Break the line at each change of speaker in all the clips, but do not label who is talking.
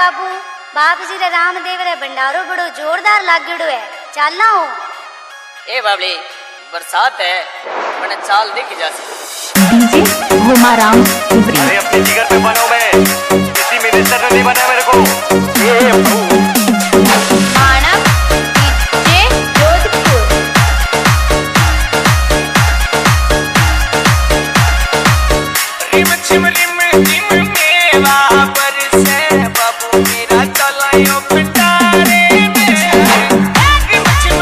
बाबू बाप जी रे रामदेव रे भंडारो बड़ो जोरदार लागड़ो है। चल आओ
ए बाबली बरसात है मैंने चाल दिख जा
डीजे घुमाराम शिवरी।
अरे अपने जिगर पे बनो मैं किसी मिनिस्टर ने नहीं बनाया मेरे को।
मानव डीजे जोधपुर।
रिम छिम मेवा बरसे बाबू मेरा चलायो भंडारे में। रिम छिम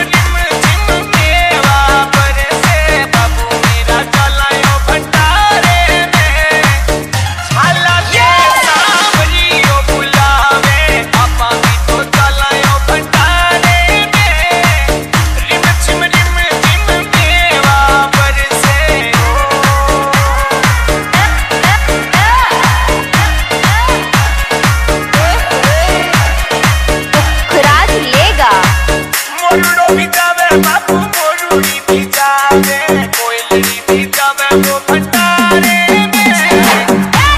मेवा बरसे बाबू मेरा चलायो भंडारे में। छाला के सांवरियो बुलावे आपा भी तो चलायो भंडारे में। रिम छिम मेवा बरसे
खुराक लेगा
मोरुड़ो भी जावे बापू मोरुड़ी भी जावे कोयलड़ी भी जावे वो भंडारे में।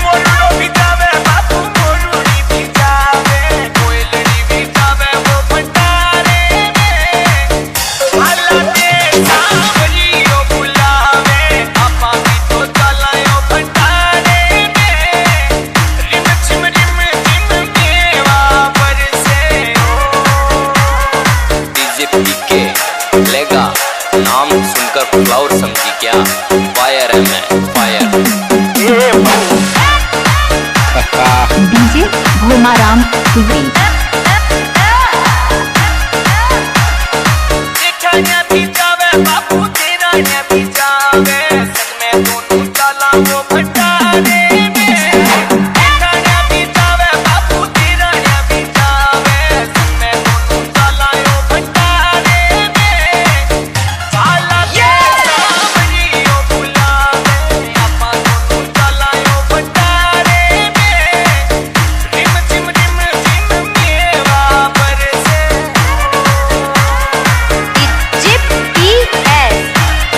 मोरुड़ो भी जावे बापू मोरुड़ी भी जावे कोयलड़ी भी जावे वो भंडारे में। छाला के सांवरियो बुलावे आपा भी तो चलायो भंडारे में। रिम छिम मेवा बरसे
डीजे पीके लेगा नाम सुनकर फ्लावर समझी क्या? फायर है मैं फायर।
डीजे घुमाराम शिवरी।
जेठानिया भी जावे बापू तेरानिया भी जावे संग में दोनों चला वो भंडारे में। जेठानिया भी जावे बापू तेरानिया भी जावे संग में दोनों चला वो भंडारे में। छाला के सांवरियो बुलावे आपा दोनों चला वो भंडारे में। रिम झिम मेवा बरसे
जीपीएस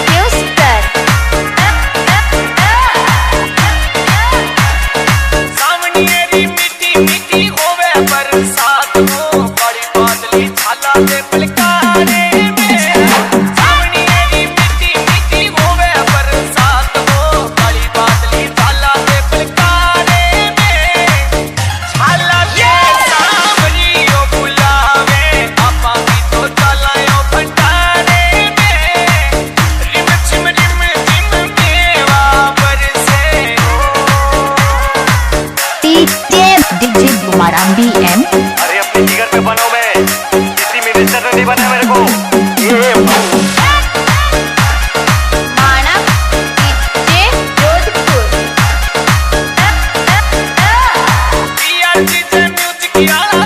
न्यूज़कर।
सावनियरी मीठी मीठी होवे बरसात हो बड़ी बादली छाला दे पलकारे में। सावनियरी मीठी मीठी होवे बरसात हो बड़ी बादली छाला दे पलकारे में। छाला के सांवरियो बुलावे आपा भी तो चलायो भंडारे में। रिम छिम मेवा बरसे
डीजे घुमाराम BM।
अरे अपने जिगर पे बनो मैं किसी मिनिस्टर ने नहीं बनाया मेरे को।
मानव डीजे जोधपुर।
PRG म्यूजिक यारा